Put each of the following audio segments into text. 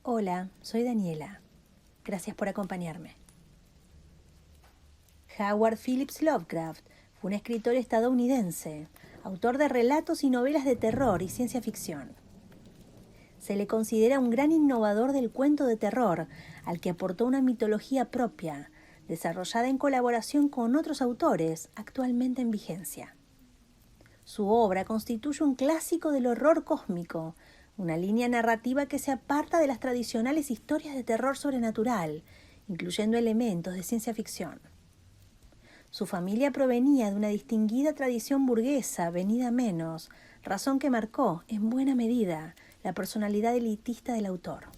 Hola, soy Daniela. Gracias por acompañarme. Howard Phillips Lovecraft fue un escritor estadounidense, autor de relatos y novelas de terror y ciencia ficción. Se le considera un gran innovador del cuento de terror, al que aportó una mitología propia, desarrollada en colaboración con otros autores actualmente en vigencia. Su obra constituye un clásico del horror cósmico, una línea narrativa que se aparta de las tradicionales historias de terror sobrenatural, incluyendo elementos de ciencia ficción. Su familia provenía de una distinguida tradición burguesa venida menos, razón que marcó, en buena medida, la personalidad elitista del autor.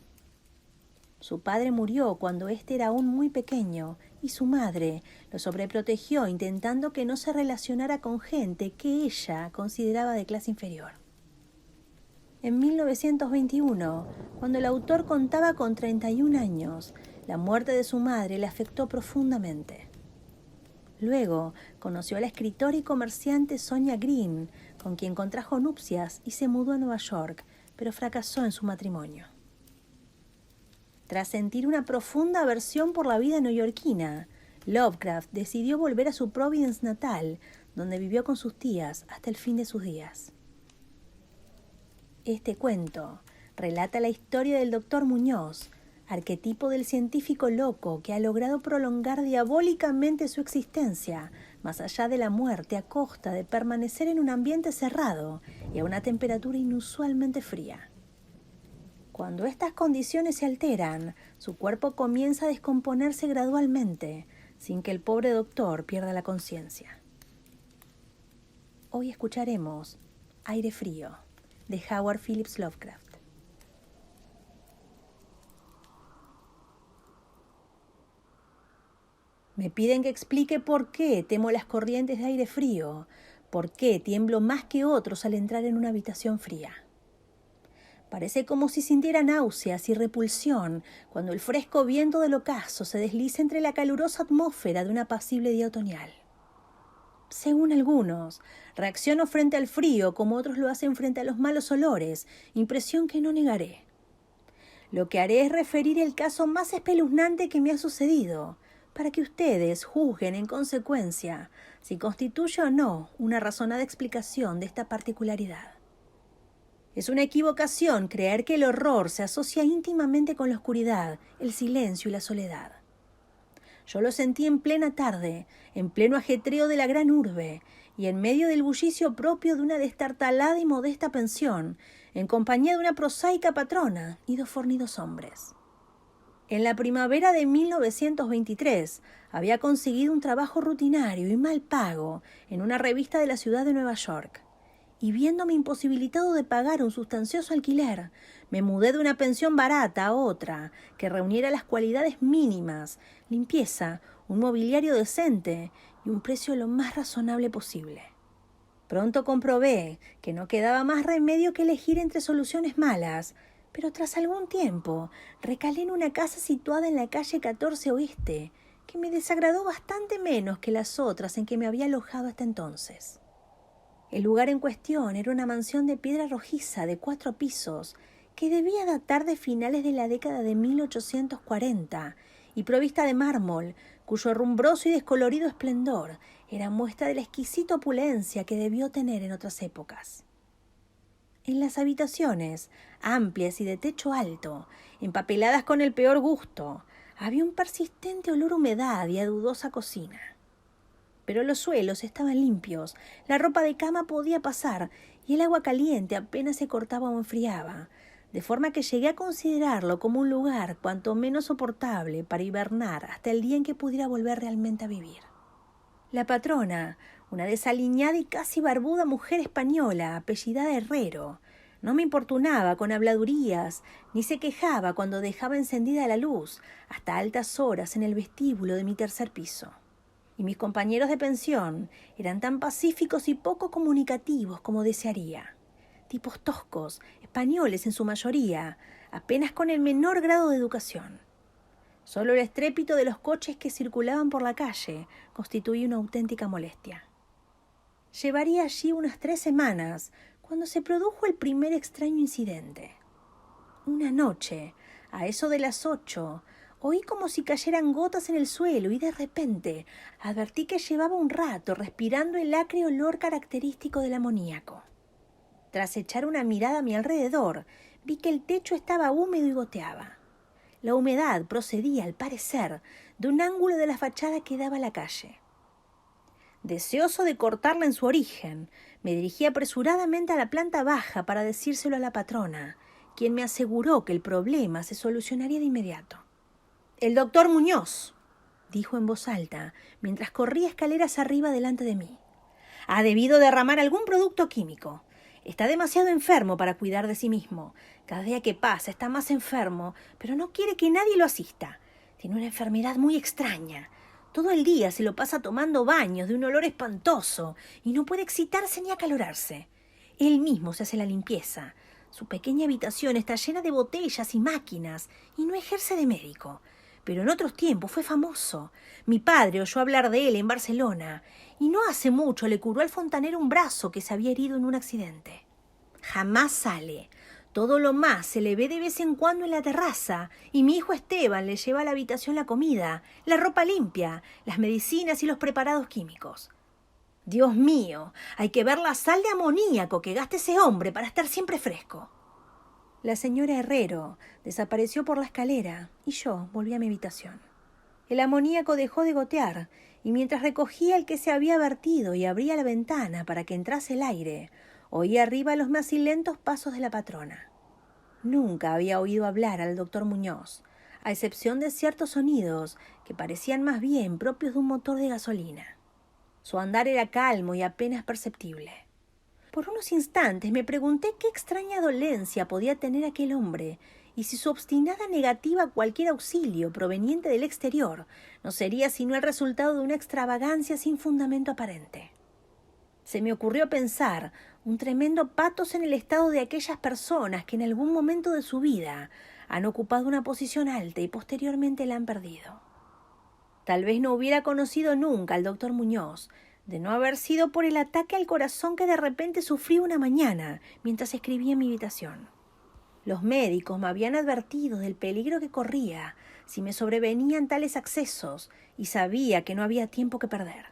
Su padre murió cuando éste era aún muy pequeño y su madre lo sobreprotegió intentando que no se relacionara con gente que ella consideraba de clase inferior. En 1921, cuando el autor contaba con 31 años, la muerte de su madre le afectó profundamente. Luego conoció a la escritora y comerciante Sonia Green, con quien contrajo nupcias y se mudó a Nueva York, pero fracasó en su matrimonio. Tras sentir una profunda aversión por la vida neoyorquina, Lovecraft decidió volver a su Providence natal, donde vivió con sus tías hasta el fin de sus días. Este cuento relata la historia del Dr. Muñoz, arquetipo del científico loco que ha logrado prolongar diabólicamente su existencia, más allá de la muerte, a costa de permanecer en un ambiente cerrado y a una temperatura inusualmente fría. Cuando estas condiciones se alteran, su cuerpo comienza a descomponerse gradualmente, sin que el pobre doctor pierda la conciencia. Hoy escucharemos Aire Frío, de Howard Phillips Lovecraft. Me piden que explique por qué temo las corrientes de aire frío, por qué tiemblo más que otros al entrar en una habitación fría. Parece como si sintiera náuseas y repulsión cuando el fresco viento del ocaso se desliza entre la calurosa atmósfera de un apacible día otoñal. Según algunos, reacciono frente al frío como otros lo hacen frente a los malos olores, impresión que no negaré. Lo que haré es referir el caso más espeluznante que me ha sucedido, para que ustedes juzguen en consecuencia si constituye o no una razonada explicación de esta particularidad. Es una equivocación creer que el horror se asocia íntimamente con la oscuridad, el silencio y la soledad. Yo lo sentí en plena tarde, en pleno ajetreo de la gran urbe, y en medio del bullicio propio de una destartalada y modesta pensión, en compañía de una prosaica patrona y 2 fornidos hombres. En la primavera de 1923 había conseguido un trabajo rutinario y mal pago en una revista de la ciudad de Nueva York. Y viéndome imposibilitado de pagar un sustancioso alquiler, me mudé de una pensión barata a otra que reuniera las cualidades mínimas, limpieza, un mobiliario decente y un precio lo más razonable posible. Pronto comprobé que no quedaba más remedio que elegir entre soluciones malas, pero tras algún tiempo recalé en una casa situada en la calle 14 Oeste, que me desagradó bastante menos que las otras en que me había alojado hasta entonces. El lugar en cuestión era una mansión de piedra rojiza de 4 pisos que debía datar de finales de la década de 1840 y provista de mármol, cuyo rumbroso y descolorido esplendor era muestra de la exquisita opulencia que debió tener en otras épocas. En las habitaciones, amplias y de techo alto, empapeladas con el peor gusto, había un persistente olor a humedad y a dudosa cocina. Pero los suelos estaban limpios, la ropa de cama podía pasar y el agua caliente apenas se cortaba o enfriaba, de forma que llegué a considerarlo como un lugar cuanto menos soportable para hibernar hasta el día en que pudiera volver realmente a vivir. La patrona, una desaliñada y casi barbuda mujer española, apellidada Herrero, no me importunaba con habladurías, ni se quejaba cuando dejaba encendida la luz hasta altas horas en el vestíbulo de mi 3er piso. Y mis compañeros de pensión eran tan pacíficos y poco comunicativos como desearía. Tipos toscos, españoles en su mayoría, apenas con el menor grado de educación. Solo el estrépito de los coches que circulaban por la calle constituía una auténtica molestia. Llevaría allí unas 3 semanas cuando se produjo el primer extraño incidente. Una noche, A eso de las 8, oí como si cayeran gotas en el suelo y de repente advertí que llevaba un rato respirando el acre olor característico del amoníaco. Tras echar una mirada a mi alrededor, vi que el techo estaba húmedo y goteaba. La humedad procedía, al parecer, de un ángulo de la fachada que daba a la calle. Deseoso de cortarla en su origen, me dirigí apresuradamente a la planta baja para decírselo a la patrona, quien me aseguró que el problema se solucionaría de inmediato. «El doctor Muñoz», dijo en voz alta, mientras corría escaleras arriba delante de mí. «Ha debido derramar algún producto químico. Está demasiado enfermo para cuidar de sí mismo. Cada día que pasa está más enfermo, pero no quiere que nadie lo asista. Tiene una enfermedad muy extraña. Todo el día se lo pasa tomando baños de un olor espantoso y no puede excitarse ni acalorarse. Él mismo se hace la limpieza. Su pequeña habitación está llena de botellas y máquinas y no ejerce de médico. Pero en otros tiempos fue famoso. Mi padre oyó hablar de él en Barcelona y no hace mucho le curó al fontanero un brazo que se había herido en un accidente. Jamás sale. Todo lo más se le ve de vez en cuando en la terraza y mi hijo Esteban le lleva a la habitación la comida, la ropa limpia, las medicinas y los preparados químicos. Dios mío, hay que ver la sal de amoníaco que gasta ese hombre para estar siempre fresco». La señora Herrero desapareció por la escalera y yo volví a mi habitación. El amoníaco dejó de gotear y mientras recogía el que se había vertido y abría la ventana para que entrase el aire, oí arriba los macilentos pasos de la patrona. Nunca había oído hablar al doctor Muñoz, a excepción de ciertos sonidos que parecían más bien propios de un motor de gasolina. Su andar era calmo y apenas perceptible. Por unos instantes me pregunté qué extraña dolencia podía tener aquel hombre y si su obstinada negativa a cualquier auxilio proveniente del exterior no sería sino el resultado de una extravagancia sin fundamento aparente. Se me ocurrió pensar un tremendo patos en el estado de aquellas personas que en algún momento de su vida han ocupado una posición alta y posteriormente la han perdido. Tal vez no hubiera conocido nunca al doctor Muñoz, de no haber sido por el ataque al corazón que de repente sufrí una mañana mientras escribía en mi habitación. Los médicos me habían advertido del peligro que corría si me sobrevenían tales accesos y sabía que no había tiempo que perder.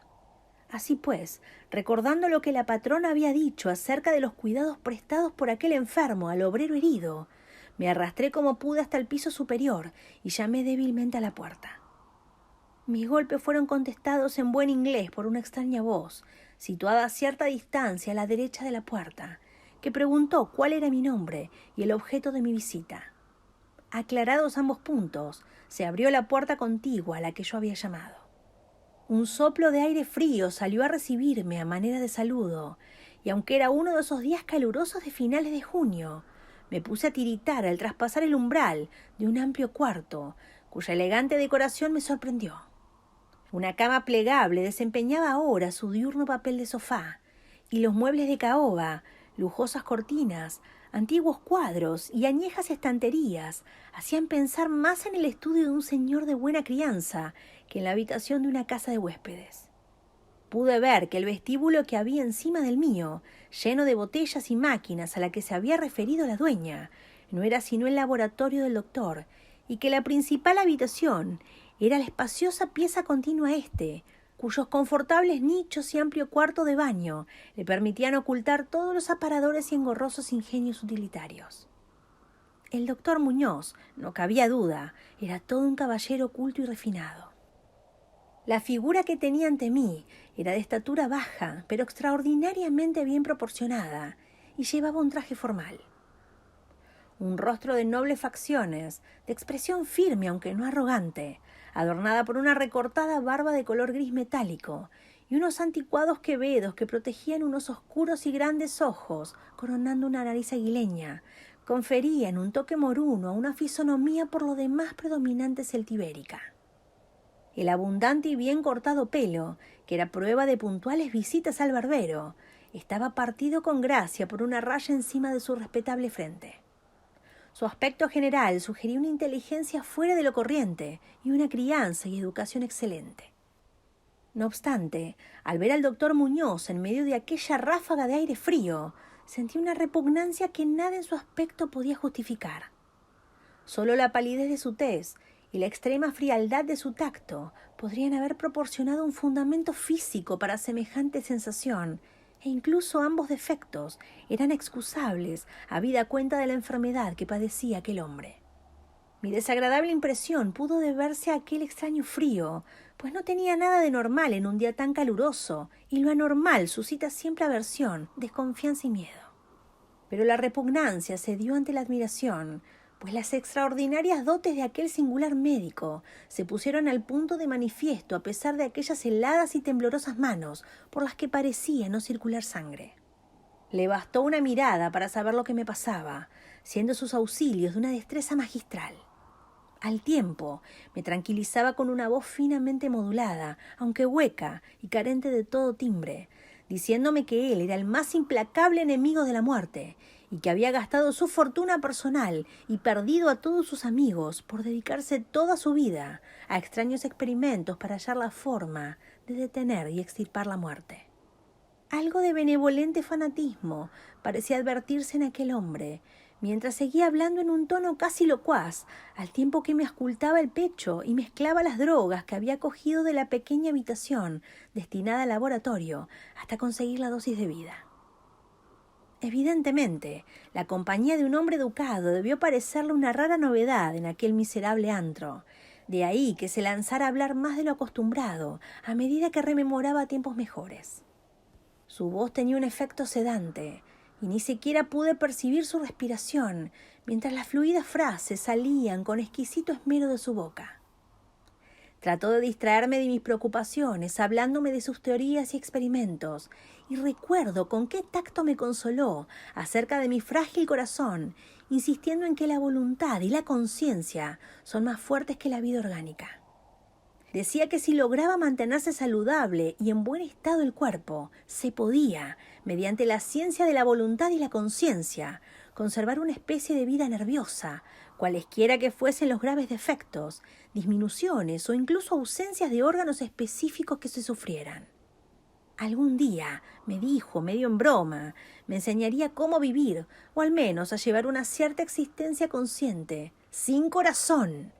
Así pues, recordando lo que la patrona había dicho acerca de los cuidados prestados por aquel enfermo al obrero herido, me arrastré como pude hasta el piso superior y llamé débilmente a la puerta. Mis golpes fueron contestados en buen inglés por una extraña voz, situada a cierta distancia a la derecha de la puerta, que preguntó cuál era mi nombre y el objeto de mi visita. Aclarados ambos puntos, se abrió la puerta contigua a la que yo había llamado. Un soplo de aire frío salió a recibirme a manera de saludo, y aunque era uno de esos días calurosos de finales de junio, me puse a tiritar al traspasar el umbral de un amplio cuarto, cuya elegante decoración me sorprendió. Una cama plegable desempeñaba ahora su diurno papel de sofá, y los muebles de caoba, lujosas cortinas, antiguos cuadros y añejas estanterías hacían pensar más en el estudio de un señor de buena crianza que en la habitación de una casa de huéspedes. Pude ver que el vestíbulo que había encima del mío, lleno de botellas y máquinas a la que se había referido la dueña, no era sino el laboratorio del doctor, y que la principal habitación era la espaciosa pieza continua cuyos confortables nichos y amplio cuarto de baño le permitían ocultar todos los aparadores y engorrosos ingenios utilitarios. El doctor Muñoz, no cabía duda, era todo un caballero culto y refinado. La figura que tenía ante mí era de estatura baja, pero extraordinariamente bien proporcionada, y llevaba un traje formal. Un rostro de nobles facciones, de expresión firme aunque no arrogante, adornada por una recortada barba de color gris metálico y unos anticuados quevedos que protegían unos oscuros y grandes ojos, coronando una nariz aguileña, conferían un toque moruno a una fisonomía por lo demás predominante celtibérica. El abundante y bien cortado pelo, que era prueba de puntuales visitas al barbero, estaba partido con gracia por una raya encima de su respetable frente. Su aspecto general sugería una inteligencia fuera de lo corriente y una crianza y educación excelente. No obstante, al ver al doctor Muñoz en medio de aquella ráfaga de aire frío, sentí una repugnancia que nada en su aspecto podía justificar. Solo la palidez de su tez y la extrema frialdad de su tacto podrían haber proporcionado un fundamento físico para semejante sensación, e incluso ambos defectos eran excusables habida cuenta de la enfermedad que padecía aquel hombre. Mi desagradable impresión pudo deberse a aquel extraño frío, pues no tenía nada de normal en un día tan caluroso, y lo anormal suscita siempre aversión, desconfianza y miedo. Pero la repugnancia cedió ante la admiración, pues las extraordinarias dotes de aquel singular médico se pusieron al punto de manifiesto a pesar de aquellas heladas y temblorosas manos por las que parecía no circular sangre. Le bastó una mirada para saber lo que me pasaba, siendo sus auxilios de una destreza magistral. Al tiempo, me tranquilizaba con una voz finamente modulada, aunque hueca y carente de todo timbre, diciéndome que él era el más implacable enemigo de la muerte y que había gastado su fortuna personal y perdido a todos sus amigos por dedicarse toda su vida a extraños experimentos para hallar la forma de detener y extirpar la muerte. Algo de benevolente fanatismo parecía advertirse en aquel hombre, mientras seguía hablando en un tono casi locuaz, al tiempo que me auscultaba el pecho y mezclaba las drogas que había cogido de la pequeña habitación destinada al laboratorio hasta conseguir la dosis debida. Evidentemente, la compañía de un hombre educado debió parecerle una rara novedad en aquel miserable antro. De ahí que se lanzara a hablar más de lo acostumbrado a medida que rememoraba tiempos mejores. Su voz tenía un efecto sedante, y ni siquiera pude percibir su respiración, mientras las fluidas frases salían con exquisito esmero de su boca. Trató de distraerme de mis preocupaciones, hablándome de sus teorías y experimentos, y recuerdo con qué tacto me consoló acerca de mi frágil corazón, insistiendo en que la voluntad y la conciencia son más fuertes que la vida orgánica. Decía que si lograba mantenerse saludable y en buen estado el cuerpo, se podía, mediante la ciencia de la voluntad y la conciencia, conservar una especie de vida nerviosa, cualesquiera que fuesen los graves defectos, disminuciones o incluso ausencias de órganos específicos que se sufrieran. Algún día, me dijo, medio en broma, me enseñaría cómo vivir, o al menos a llevar una cierta existencia consciente, sin corazón.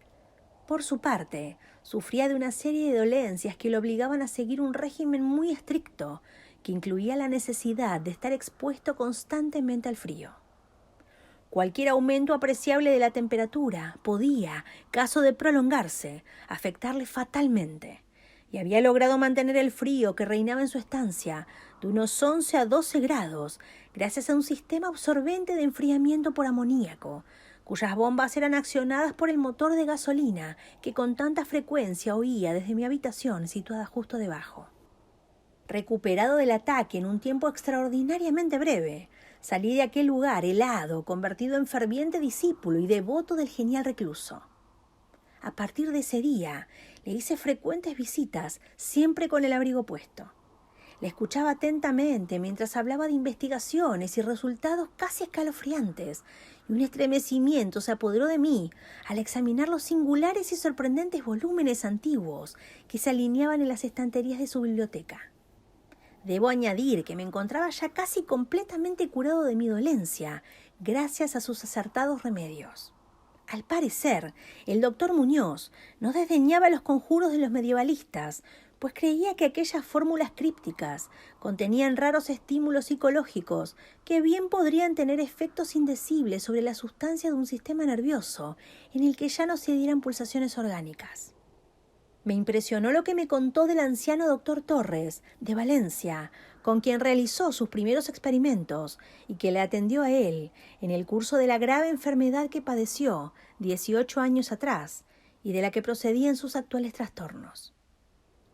Por su parte, sufría de una serie de dolencias que lo obligaban a seguir un régimen muy estricto, que incluía la necesidad de estar expuesto constantemente al frío. Cualquier aumento apreciable de la temperatura podía, caso de prolongarse, afectarle fatalmente, y había logrado mantener el frío que reinaba en su estancia de unos 11 a 12 grados, gracias a un sistema absorbente de enfriamiento por amoníaco, cuyas bombas eran accionadas por el motor de gasolina que con tanta frecuencia oía desde mi habitación situada justo debajo. Recuperado del ataque en un tiempo extraordinariamente breve, salí de aquel lugar helado, convertido en ferviente discípulo y devoto del genial recluso. A partir de ese día, le hice frecuentes visitas, siempre con el abrigo puesto. Le escuchaba atentamente mientras hablaba de investigaciones y resultados casi escalofriantes, y un estremecimiento se apoderó de mí al examinar los singulares y sorprendentes volúmenes antiguos que se alineaban en las estanterías de su biblioteca. Debo añadir que me encontraba ya casi completamente curado de mi dolencia, gracias a sus acertados remedios. Al parecer, el doctor Muñoz no desdeñaba los conjuros de los medievalistas, pues creía que aquellas fórmulas crípticas contenían raros estímulos psicológicos que bien podrían tener efectos indecibles sobre la sustancia de un sistema nervioso en el que ya no se dieran pulsaciones orgánicas. Me impresionó lo que me contó del anciano doctor Torres, de Valencia, con quien realizó sus primeros experimentos y que le atendió a él en el curso de la grave enfermedad que padeció 18 años atrás y de la que procedían sus actuales trastornos.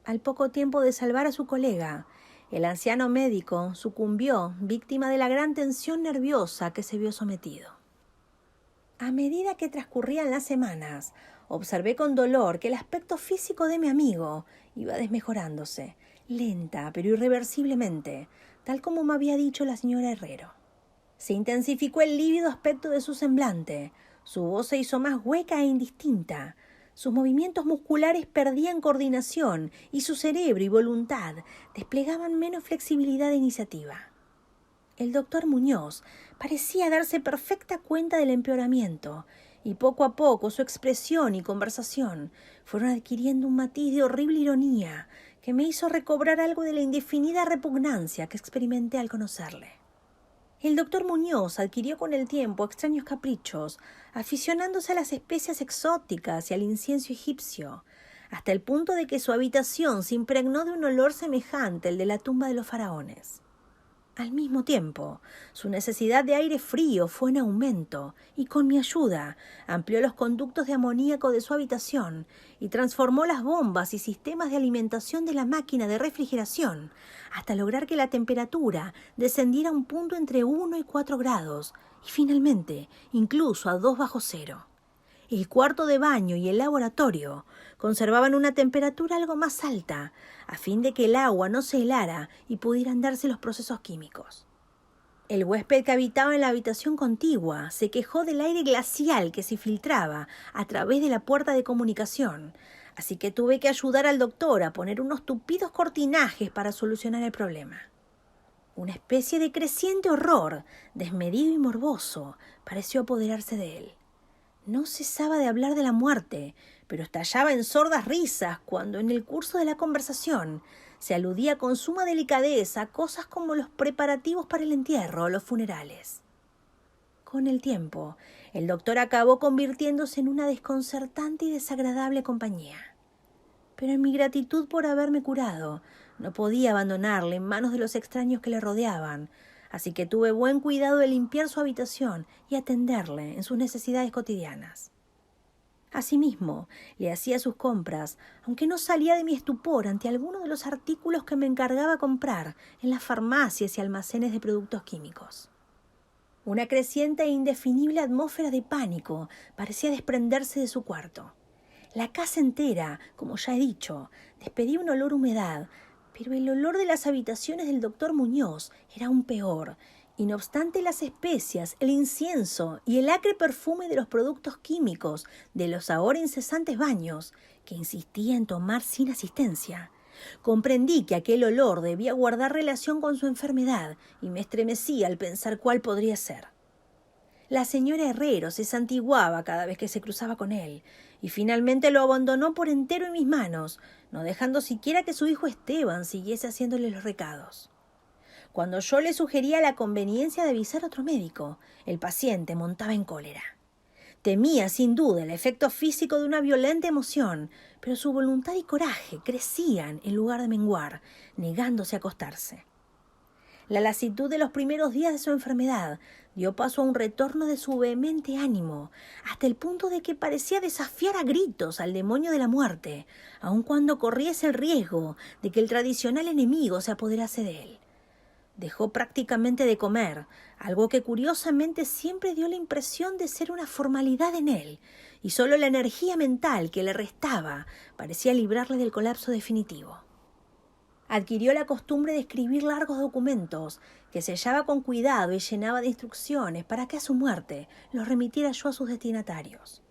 Al poco tiempo de salvar a su colega, el anciano médico sucumbió víctima de la gran tensión nerviosa que se vio sometido. A medida que transcurrían las semanas, observé con dolor que el aspecto físico de mi amigo iba desmejorándose, lenta pero irreversiblemente, tal como me había dicho la señora Herrero. Se intensificó el lívido aspecto de su semblante, su voz se hizo más hueca e indistinta, sus movimientos musculares perdían coordinación y su cerebro y voluntad desplegaban menos flexibilidad e iniciativa. El doctor Muñoz parecía darse perfecta cuenta del empeoramiento y poco a poco su expresión y conversación fueron adquiriendo un matiz de horrible ironía que me hizo recobrar algo de la indefinida repugnancia que experimenté al conocerle. El doctor Muñoz adquirió con el tiempo extraños caprichos, aficionándose a las especias exóticas y al incienso egipcio, hasta el punto de que su habitación se impregnó de un olor semejante al de la tumba de los faraones. Al mismo tiempo, su necesidad de aire frío fue en aumento y con mi ayuda amplió los conductos de amoníaco de su habitación y transformó las bombas y sistemas de alimentación de la máquina de refrigeración hasta lograr que la temperatura descendiera a un punto entre 1 y 4 grados y finalmente incluso a 2 bajo cero. El cuarto de baño y el laboratorio conservaban una temperatura algo más alta, a fin de que el agua no se helara y pudieran darse los procesos químicos. El huésped que habitaba en la habitación contigua se quejó del aire glacial que se filtraba a través de la puerta de comunicación, así que tuve que ayudar al doctor a poner unos tupidos cortinajes para solucionar el problema. Una especie de creciente horror, desmedido y morboso, pareció apoderarse de él. No cesaba de hablar de la muerte, pero estallaba en sordas risas cuando en el curso de la conversación se aludía con suma delicadeza a cosas como los preparativos para el entierro o los funerales. Con el tiempo, el doctor acabó convirtiéndose en una desconcertante y desagradable compañía. Pero en mi gratitud por haberme curado, no podía abandonarle en manos de los extraños que le rodeaban, así que tuve buen cuidado de limpiar su habitación y atenderle en sus necesidades cotidianas. Asimismo, le hacía sus compras, aunque no salía de mi estupor ante algunos de los artículos que me encargaba comprar en las farmacias y almacenes de productos químicos. Una creciente e indefinible atmósfera de pánico parecía desprenderse de su cuarto. La casa entera, como ya he dicho, despedía un olor a humedad, pero el olor de las habitaciones del doctor Muñoz era aún peor, y no obstante las especias, el incienso y el acre perfume de los productos químicos de los ahora incesantes baños, que insistía en tomar sin asistencia, comprendí que aquel olor debía guardar relación con su enfermedad y me estremecí al pensar cuál podría ser. La señora Herrero se santiguaba cada vez que se cruzaba con él, y finalmente lo abandonó por entero en mis manos, no dejando siquiera que su hijo Esteban siguiese haciéndole los recados. Cuando yo le sugería la conveniencia de avisar a otro médico, el paciente montaba en cólera. Temía, sin duda, el efecto físico de una violenta emoción, pero su voluntad y coraje crecían en lugar de menguar, negándose a acostarse. La lasitud de los primeros días de su enfermedad dio paso a un retorno de su vehemente ánimo, hasta el punto de que parecía desafiar a gritos al demonio de la muerte, aun cuando corriese el riesgo de que el tradicional enemigo se apoderase de él. Dejó prácticamente de comer, algo que curiosamente siempre dio la impresión de ser una formalidad en él, y solo la energía mental que le restaba parecía librarle del colapso definitivo. Adquirió la costumbre de escribir largos documentos que sellaba con cuidado y llenaba de instrucciones para que a su muerte los remitiera yo a sus destinatarios.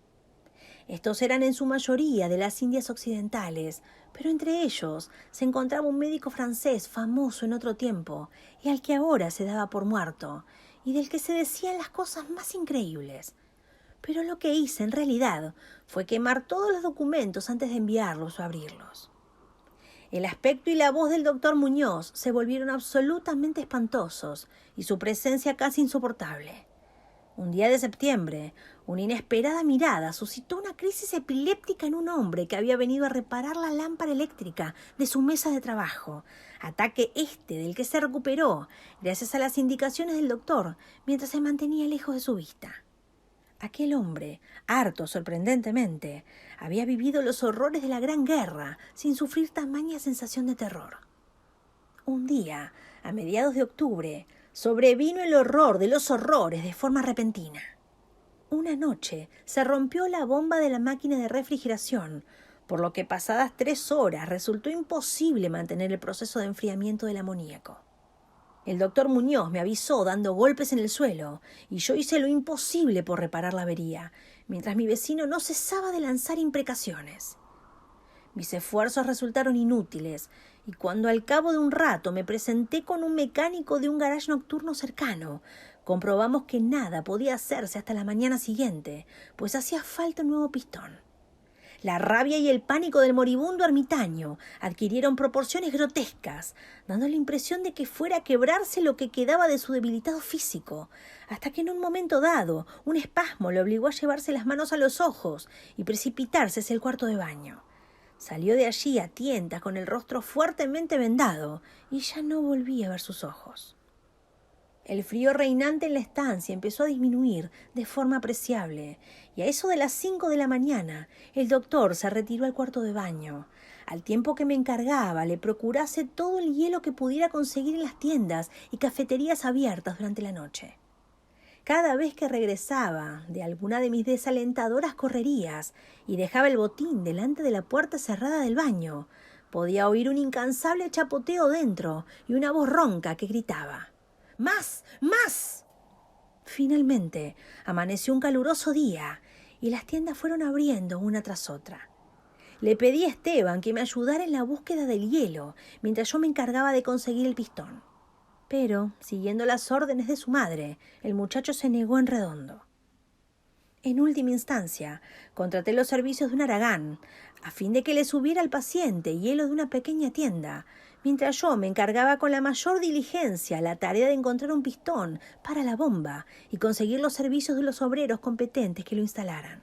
Estos eran en su mayoría de las Indias Occidentales, pero entre ellos se encontraba un médico francés famoso en otro tiempo y al que ahora se daba por muerto, y del que se decían las cosas más increíbles. Pero lo que hice en realidad fue quemar todos los documentos antes de enviarlos o abrirlos. El aspecto y la voz del doctor Muñoz se volvieron absolutamente espantosos y su presencia casi insoportable. Un día de septiembre, una inesperada mirada suscitó una crisis epiléptica en un hombre que había venido a reparar la lámpara eléctrica de su mesa de trabajo, ataque del que se recuperó gracias a las indicaciones del doctor mientras se mantenía lejos de su vista. Aquel hombre, harto sorprendentemente, había vivido los horrores de la Gran Guerra sin sufrir tamaña sensación de terror. Un día, a mediados de octubre, sobrevino el horror de los horrores de forma repentina. Una noche se rompió la bomba de la máquina de refrigeración, por lo que pasadas 3 horas resultó imposible mantener el proceso de enfriamiento del amoníaco. El doctor Muñoz me avisó dando golpes en el suelo, y yo hice lo imposible por reparar la avería, mientras mi vecino no cesaba de lanzar imprecaciones. Mis esfuerzos resultaron inútiles, y cuando al cabo de un rato me presenté con un mecánico de un garage nocturno cercano, Comprobamos que nada podía hacerse hasta la mañana siguiente, pues hacía falta un nuevo pistón. La rabia y el pánico del moribundo ermitaño adquirieron proporciones grotescas, dando la impresión de que fuera a quebrarse lo que quedaba de su debilitado físico, hasta que en un momento dado un espasmo le obligó a llevarse las manos a los ojos y precipitarse hacia el cuarto de baño. Salió de allí a tientas con el rostro fuertemente vendado y ya no volví a ver sus ojos. El frío reinante en la estancia empezó a disminuir de forma apreciable, y a eso de las 5 de la mañana el doctor se retiró al cuarto de baño. Al tiempo que me encargaba le procurase todo el hielo que pudiera conseguir en las tiendas y cafeterías abiertas durante la noche. Cada vez que regresaba de alguna de mis desalentadoras correrías y dejaba el botín delante de la puerta cerrada del baño, podía oír un incansable chapoteo dentro y una voz ronca que gritaba: ¡Más! ¡Más! Finalmente amaneció un caluroso día y las tiendas fueron abriendo una tras otra. Le pedí a Esteban que me ayudara en la búsqueda del hielo mientras yo me encargaba de conseguir el pistón. Pero, siguiendo las órdenes de su madre, el muchacho se negó en redondo. En última instancia, contraté los servicios de un haragán, a fin de que le subiera al paciente hielo de una pequeña tienda, mientras yo me encargaba con la mayor diligencia la tarea de encontrar un pistón para la bomba y conseguir los servicios de los obreros competentes que lo instalaran.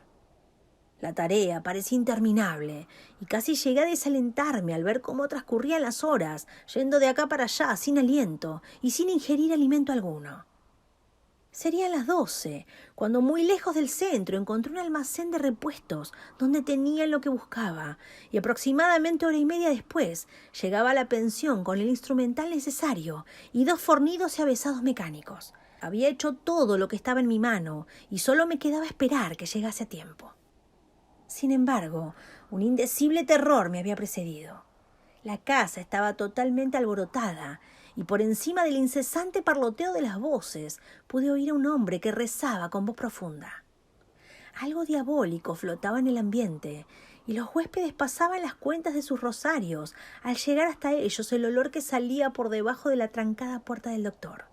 La tarea parecía interminable y casi llegué a desalentarme al ver cómo transcurrían las horas, yendo de acá para allá sin aliento y sin ingerir alimento alguno. Serían las 12, cuando muy lejos del centro encontré un almacén de repuestos donde tenían lo que buscaba, y aproximadamente 1 hora y media después llegaba a la pensión con el instrumental necesario y 2 fornidos y avesados mecánicos. Había hecho todo lo que estaba en mi mano y solo me quedaba esperar que llegase a tiempo. Sin embargo, un indecible terror me había precedido. La casa estaba totalmente alborotada y por encima del incesante parloteo de las voces pude oír a un hombre que rezaba con voz profunda. Algo diabólico flotaba en el ambiente y los huéspedes pasaban las cuentas de sus rosarios al llegar hasta ellos el olor que salía por debajo de la trancada puerta del doctor.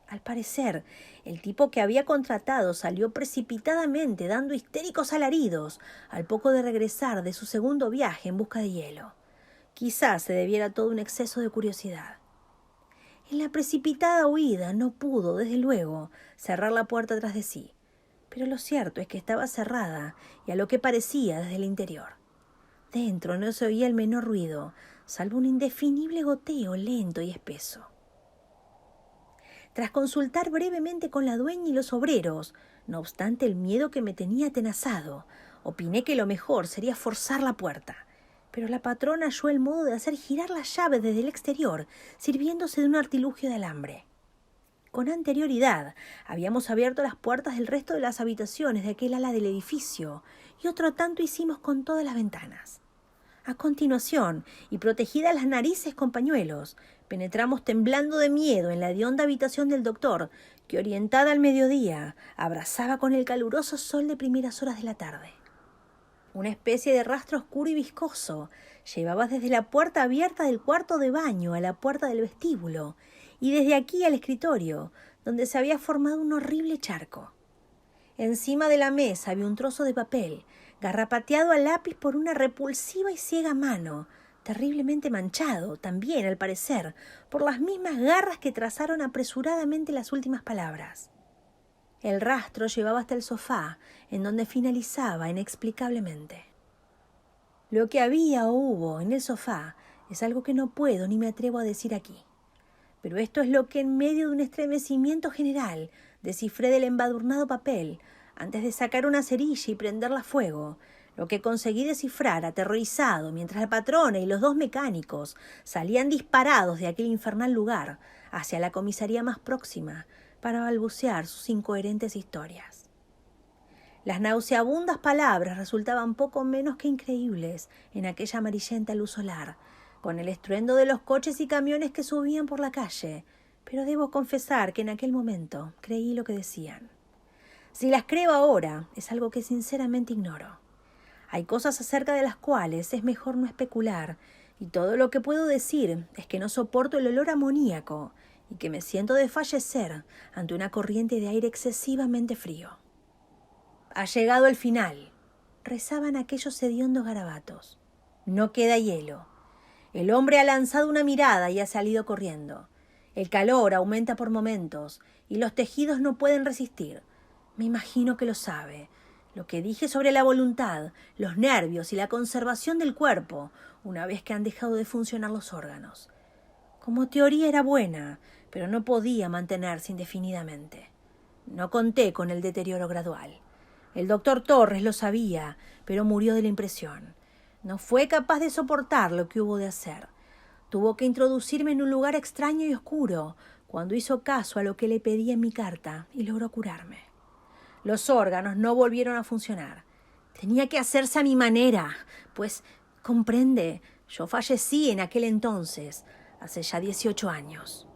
Al parecer, el tipo que había contratado salió precipitadamente dando histéricos alaridos al poco de regresar de su segundo viaje en busca de hielo. Quizás se debiera todo un exceso de curiosidad. En la precipitada huida no pudo, desde luego, cerrar la puerta tras de sí, pero lo cierto es que estaba cerrada y a lo que parecía desde el interior. Dentro no se oía el menor ruido, salvo un indefinible goteo lento y espeso. Tras consultar brevemente con la dueña y los obreros, no obstante el miedo que me tenía atenazado, opiné que lo mejor sería forzar la puerta. Pero la patrona halló el modo de hacer girar la llave desde el exterior, sirviéndose de un artilugio de alambre. Con anterioridad, habíamos abierto las puertas del resto de las habitaciones de aquel ala del edificio, y otro tanto hicimos con todas las ventanas. A continuación, y protegidas las narices con pañuelos, penetramos temblando de miedo en la hedionda habitación del doctor, que orientada al mediodía, abrasaba con el caluroso sol de primeras horas de la tarde. Una especie de rastro oscuro y viscoso llevaba desde la puerta abierta del cuarto de baño a la puerta del vestíbulo, y desde aquí al escritorio, donde se había formado un horrible charco. Encima de la mesa había un trozo de papel, garrapateado a lápiz por una repulsiva y ciega mano, terriblemente manchado, también, al parecer, por las mismas garras que trazaron apresuradamente las últimas palabras. El rastro llevaba hasta el sofá, en donde finalizaba inexplicablemente. Lo que había o hubo en el sofá es algo que no puedo ni me atrevo a decir aquí. Pero esto es lo que, en medio de un estremecimiento general, descifré del embadurnado papel, antes de sacar una cerilla y prenderla a fuego, lo que conseguí descifrar aterrorizado mientras la patrona y los 2 mecánicos salían disparados de aquel infernal lugar hacia la comisaría más próxima para balbucear sus incoherentes historias. Las nauseabundas palabras resultaban poco menos que increíbles en aquella amarillenta luz solar, con el estruendo de los coches y camiones que subían por la calle, pero debo confesar que en aquel momento creí lo que decían. Si las creo ahora, es algo que sinceramente ignoro. Hay cosas acerca de las cuales es mejor no especular, y todo lo que puedo decir es que no soporto el olor amoníaco y que me siento desfallecer ante una corriente de aire excesivamente frío. Ha llegado el final, rezaban aquellos hediondos garabatos. No queda hielo. El hombre ha lanzado una mirada y ha salido corriendo. El calor aumenta por momentos y los tejidos no pueden resistir. Me imagino que lo sabe. Lo que dije sobre la voluntad, los nervios y la conservación del cuerpo, una vez que han dejado de funcionar los órganos. Como teoría era buena, pero no podía mantenerse indefinidamente. No conté con el deterioro gradual. El doctor Torres lo sabía, pero murió de la impresión. No fue capaz de soportar lo que hubo de hacer. Tuvo que introducirme en un lugar extraño y oscuro, cuando hizo caso a lo que le pedí en mi carta, y logró curarme. Los órganos no volvieron a funcionar. Tenía que hacerse a mi manera, pues, comprende, yo fallecí en aquel entonces, hace ya 18 años.